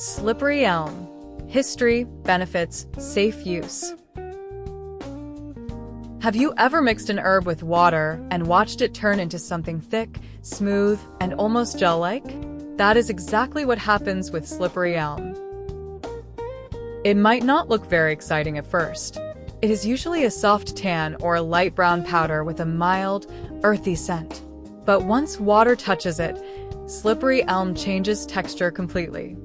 Slippery elm. History, benefits, safe use. Have you ever mixed an herb with water and watched it turn into something thick, smooth, and almost gel-like? That is exactly what happens with slippery elm. It might not look very exciting at first. It is usually a soft tan or a light brown powder with a mild, earthy scent. But once water touches it, slippery elm changes texture completely.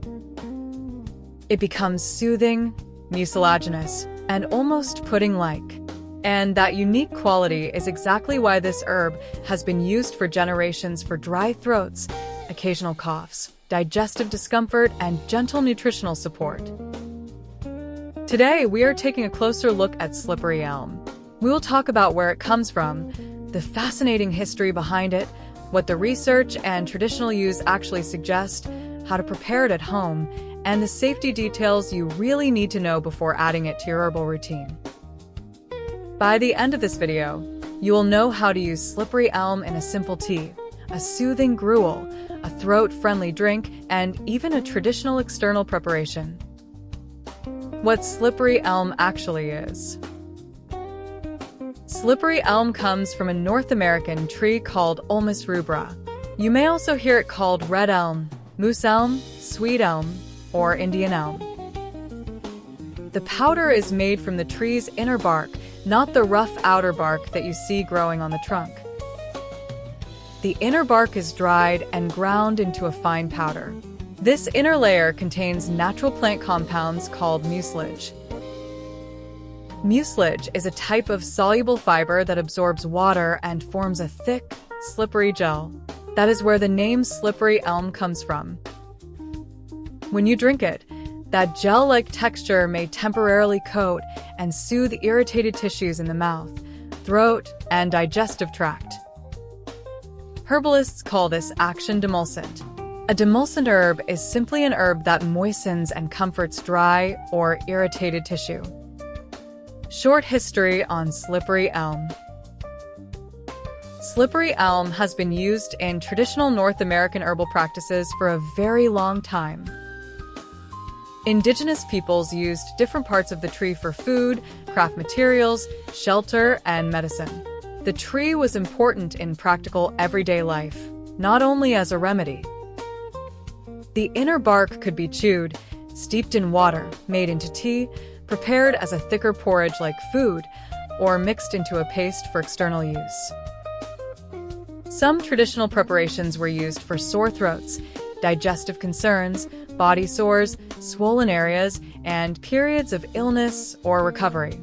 It becomes soothing, mucilaginous, and almost pudding-like. And that unique quality is exactly why this herb has been used for generations for dry throats, occasional coughs, digestive discomfort, and gentle nutritional support. Today, we are taking a closer look at slippery elm. We will talk about where it comes from, the fascinating history behind it, what the research and traditional use actually suggest, how to prepare it at home, and the safety details you really need to know before adding it to your herbal routine. By the end of this video, you will know how to use slippery elm in a simple tea, a soothing gruel, a throat-friendly drink, and even a traditional external preparation. What slippery elm actually is. Slippery elm comes from a North American tree called Ulmus rubra. You may also hear it called red elm, moose elm, sweet elm, or Indian elm. The powder is made from the tree's inner bark, not the rough outer bark that you see growing on the trunk. The inner bark is dried and ground into a fine powder. This inner layer contains natural plant compounds called mucilage. Mucilage is a type of soluble fiber that absorbs water and forms a thick, slippery gel. That is where the name slippery elm comes from. When you drink it, that gel-like texture may temporarily coat and soothe irritated tissues in the mouth, throat, and digestive tract. Herbalists call this action demulcent. A demulcent herb is simply an herb that moistens and comforts dry or irritated tissue. Short history on slippery elm. Slippery elm has been used in traditional North American herbal practices for a very long time. Indigenous peoples used different parts of the tree for food, craft materials, shelter, and medicine. The tree was important in practical everyday life, not only as a remedy. The inner bark could be chewed, steeped in water, made into tea, prepared as a thicker porridge like food, or mixed into a paste for external use. Some traditional preparations were used for sore throats, digestive concerns, body sores, swollen areas, and periods of illness or recovery.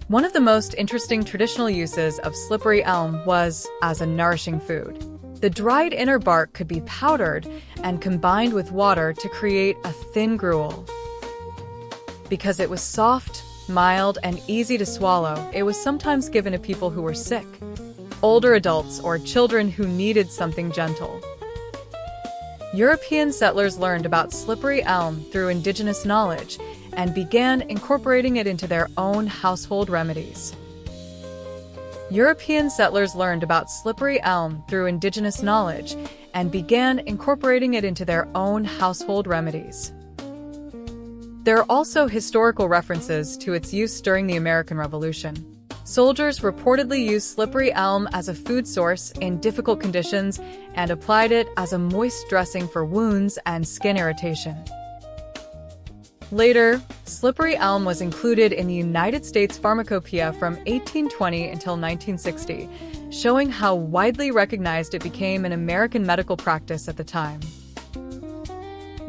One of the most interesting traditional uses of slippery elm was as a nourishing food. The dried inner bark could be powdered and combined with water to create a thin gruel. Because it was soft, mild, and easy to swallow, it was sometimes given to people who were sick, older adults, or children who needed something gentle. European settlers learned about slippery elm through indigenous knowledge and began incorporating it into their own household remedies. European settlers learned about slippery elm through indigenous knowledge and began incorporating it into their own household remedies. There are also historical references to its use during the American Revolution. Soldiers reportedly used slippery elm as a food source in difficult conditions and applied it as a moist dressing for wounds and skin irritation. Later, slippery elm was included in the United States Pharmacopoeia from 1820 until 1960, showing how widely recognized it became in American medical practice at the time.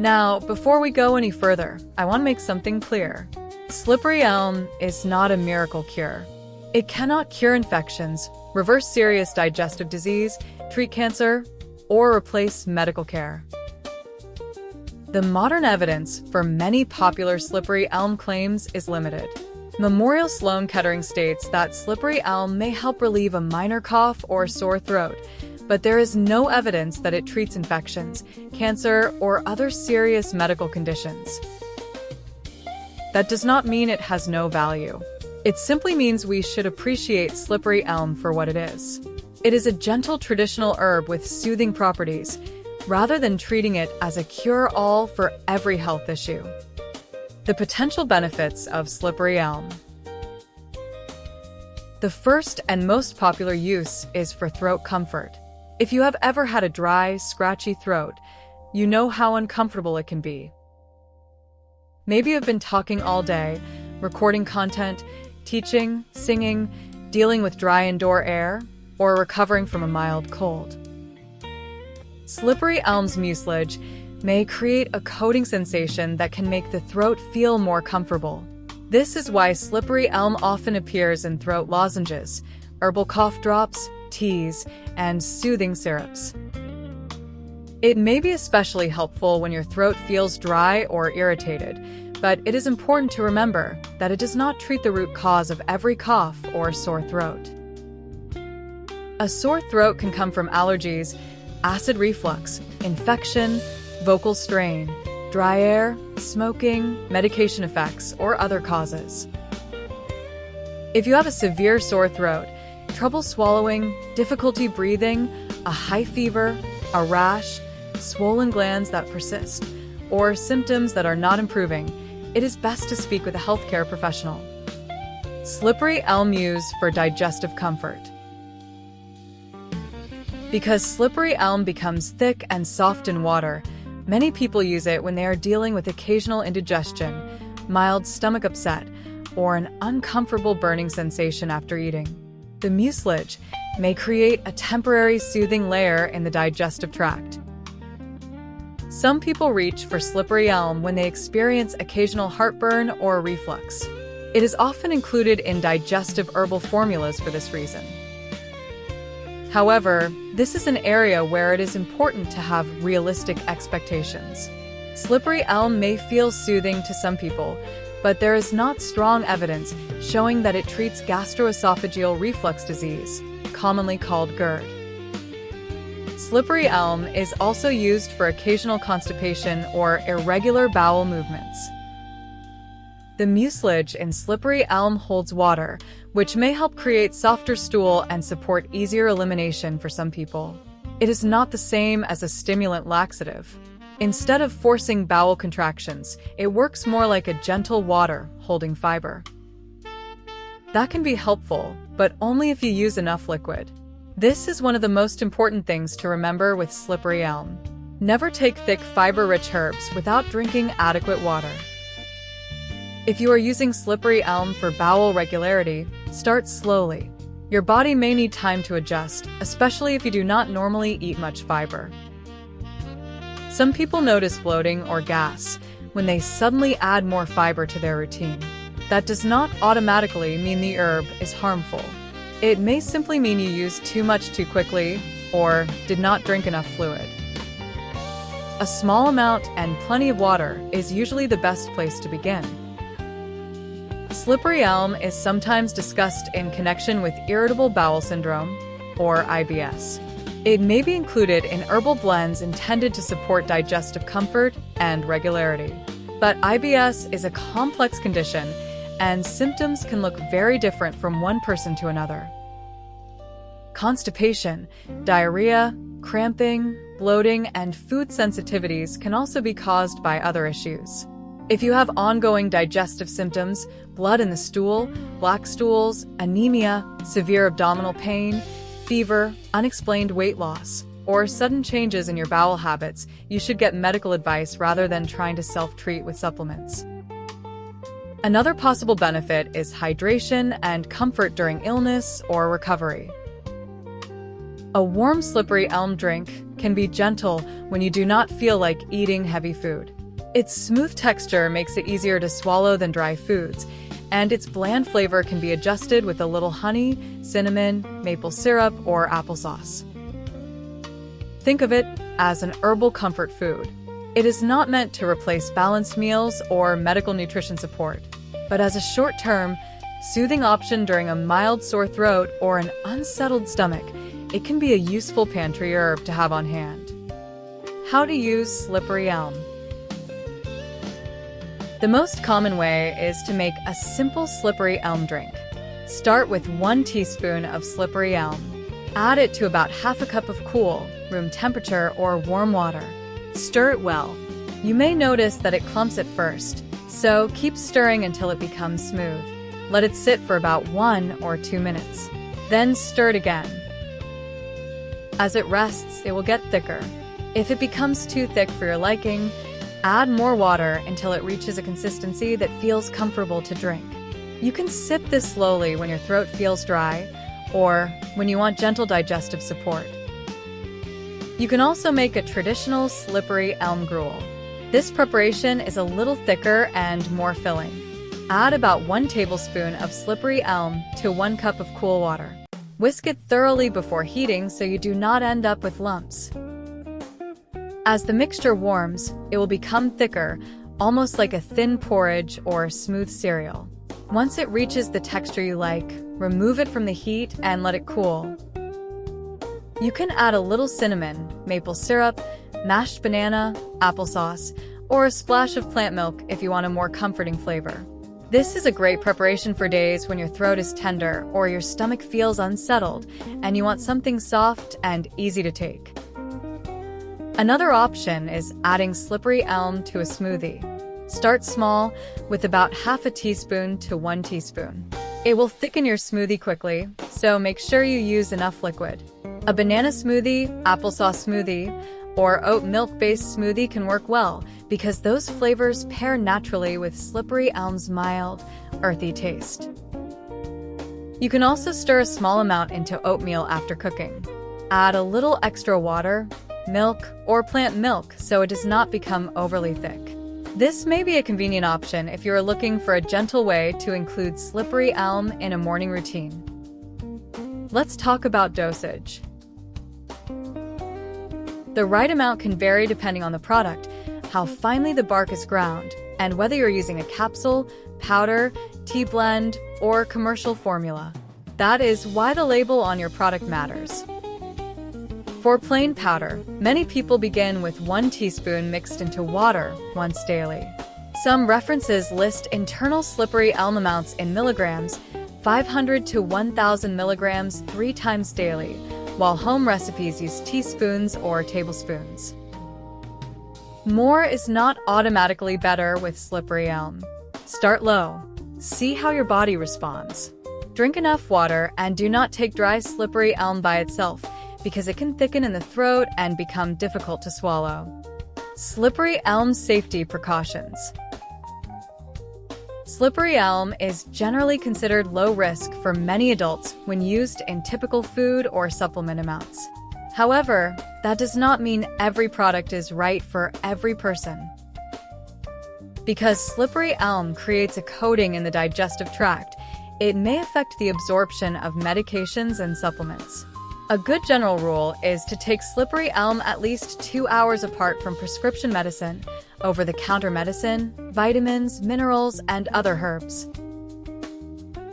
Now, before we go any further, I want to make something clear. Slippery elm is not a miracle cure. It cannot cure infections, reverse serious digestive disease, treat cancer, or replace medical care. The modern evidence for many popular slippery elm claims is limited. Memorial Sloan Kettering states that slippery elm may help relieve a minor cough or sore throat, but there is no evidence that it treats infections, cancer, or other serious medical conditions. That does not mean it has no value. It simply means we should appreciate slippery elm for what it is. It is a gentle traditional herb with soothing properties, rather than treating it as a cure-all for every health issue. The potential benefits of slippery elm. The first and most popular use is for throat comfort. If you have ever had a dry, scratchy throat, you know how uncomfortable it can be. Maybe you've been talking all day, recording content, teaching, singing, dealing with dry indoor air, or recovering from a mild cold. Slippery elm's mucilage may create a coating sensation that can make the throat feel more comfortable. This is why slippery elm often appears in throat lozenges, herbal cough drops, teas, and soothing syrups. It may be especially helpful when your throat feels dry or irritated, but it is important to remember that it does not treat the root cause of every cough or sore throat. A sore throat can come from allergies, acid reflux, infection, vocal strain, dry air, smoking, medication effects, or other causes. If you have a severe sore throat, trouble swallowing, difficulty breathing, a high fever, a rash, swollen glands that persist, or symptoms that are not improving, it is best to speak with a healthcare professional. Slippery elm used for digestive comfort. Because slippery elm becomes thick and soft in water, many people use it when they are dealing with occasional indigestion, mild stomach upset, or an uncomfortable burning sensation after eating. The mucilage may create a temporary soothing layer in the digestive tract. Some people reach for slippery elm when they experience occasional heartburn or reflux. It is often included in digestive herbal formulas for this reason. However, this is an area where it is important to have realistic expectations. Slippery elm may feel soothing to some people, but there is not strong evidence showing that it treats gastroesophageal reflux disease, commonly called GERD. Slippery elm is also used for occasional constipation or irregular bowel movements. The mucilage in slippery elm holds water, which may help create softer stool and support easier elimination for some people. It is not the same as a stimulant laxative. Instead of forcing bowel contractions, it works more like a gentle water holding fiber. That can be helpful, but only if you use enough liquid. This is one of the most important things to remember with slippery elm. Never take thick fiber-rich herbs without drinking adequate water. If you are using slippery elm for bowel regularity, start slowly. Your body may need time to adjust, especially if you do not normally eat much fiber. Some people notice bloating or gas when they suddenly add more fiber to their routine. That does not automatically mean the herb is harmful. It may simply mean you used too much too quickly or did not drink enough fluid. A small amount and plenty of water is usually the best place to begin. Slippery elm is sometimes discussed in connection with irritable bowel syndrome, or IBS. It may be included in herbal blends intended to support digestive comfort and regularity. But IBS is a complex condition, and symptoms can look very different from one person to another. Constipation, diarrhea, cramping, bloating, and food sensitivities can also be caused by other issues. If you have ongoing digestive symptoms, blood in the stool, black stools, anemia, severe abdominal pain, fever, unexplained weight loss, or sudden changes in your bowel habits, you should get medical advice rather than trying to self-treat with supplements. Another possible benefit is hydration and comfort during illness or recovery. A warm slippery elm drink can be gentle when you do not feel like eating heavy food. Its smooth texture makes it easier to swallow than dry foods, and its bland flavor can be adjusted with a little honey, cinnamon, maple syrup, or applesauce. Think of it as an herbal comfort food. It is not meant to replace balanced meals or medical nutrition support, but as a short-term, soothing option during a mild sore throat or an unsettled stomach, it can be a useful pantry herb to have on hand. How to use slippery elm. The most common way is to make a simple slippery elm drink. Start with 1 teaspoon of slippery elm. Add it to about half a cup of cool, room temperature or warm water. Stir it well. You may notice that it clumps at first, so keep stirring until it becomes smooth. Let it sit for about 1 or 2 minutes. Then stir it again. As it rests, it will get thicker. If it becomes too thick for your liking, add more water until it reaches a consistency that feels comfortable to drink. You can sip this slowly when your throat feels dry or when you want gentle digestive support. You can also make a traditional slippery elm gruel. This preparation is a little thicker and more filling. Add about 1 tablespoon of slippery elm to 1 cup of cool water. Whisk it thoroughly before heating so you do not end up with lumps. As the mixture warms, it will become thicker, almost like a thin porridge or smooth cereal. Once it reaches the texture you like, remove it from the heat and let it cool. You can add a little cinnamon, maple syrup, mashed banana, applesauce, or a splash of plant milk if you want a more comforting flavor. This is a great preparation for days when your throat is tender or your stomach feels unsettled and you want something soft and easy to take. Another option is adding slippery elm to a smoothie. Start small with about half a teaspoon to 1 teaspoon. It will thicken your smoothie quickly, so make sure you use enough liquid. A banana smoothie, applesauce smoothie, or oat milk-based smoothie can work well because those flavors pair naturally with slippery elm's mild, earthy taste. You can also stir a small amount into oatmeal after cooking. Add a little extra water, milk, or plant milk so it does not become overly thick. This may be a convenient option if you are looking for a gentle way to include slippery elm in a morning routine. Let's talk about dosage. The right amount can vary depending on the product, how finely the bark is ground, and whether you're using a capsule, powder, tea blend, or commercial formula. That is why the label on your product matters. For plain powder, many people begin with 1 teaspoon mixed into water once daily. Some references list internal slippery elm amounts in milligrams, 500 to 1,000 milligrams 3 times daily, while home recipes use teaspoons or tablespoons. More is not automatically better with slippery elm. Start low. See how your body responds. Drink enough water and do not take dry slippery elm by itself because it can thicken in the throat and become difficult to swallow. Slippery elm safety precautions. Slippery elm is generally considered low risk for many adults when used in typical food or supplement amounts. However, that does not mean every product is right for every person. Because slippery elm creates a coating in the digestive tract, it may affect the absorption of medications and supplements. A good general rule is to take slippery elm at least 2 hours apart from prescription medicine, over-the-counter medicine, vitamins, minerals, and other herbs.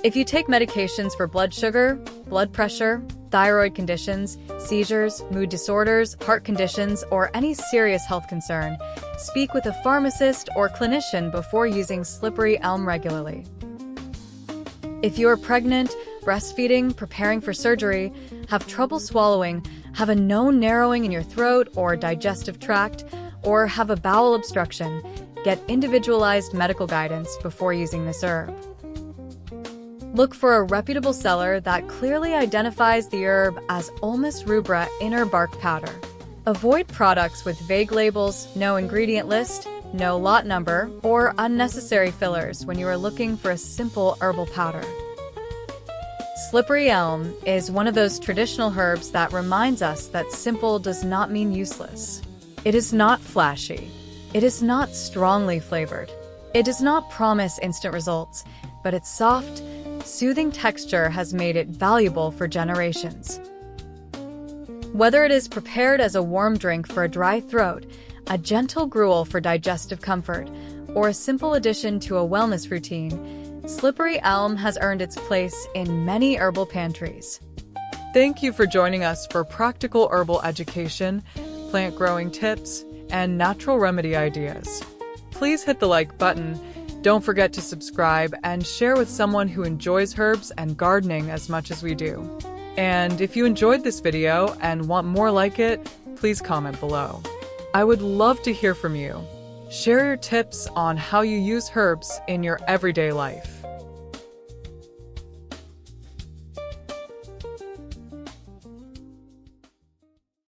If you take medications for blood sugar, blood pressure, thyroid conditions, seizures, mood disorders, heart conditions, or any serious health concern, speak with a pharmacist or clinician before using slippery elm regularly. If you are pregnant, breastfeeding, preparing for surgery, have trouble swallowing, have a known narrowing in your throat or digestive tract, or have a bowel obstruction, get individualized medical guidance before using this herb. Look for a reputable seller that clearly identifies the herb as Ulmus rubra inner bark powder. Avoid products with vague labels, no ingredient list, no lot number, or unnecessary fillers when you are looking for a simple herbal powder. Slippery elm is one of those traditional herbs that reminds us that simple does not mean useless. It is not flashy. It is not strongly flavored. It does not promise instant results, but its soft, soothing texture has made it valuable for generations. Whether it is prepared as a warm drink for a dry throat, a gentle gruel for digestive comfort, or a simple addition to a wellness routine, slippery elm has earned its place in many herbal pantries. Thank you for joining us for practical herbal education, plant growing tips, and natural remedy ideas. Please hit the like button, don't forget to subscribe, and share with someone who enjoys herbs and gardening as much as we do. And if you enjoyed this video and want more like it, please comment below. I would love to hear from you. Share your tips on how you use herbs in your everyday life.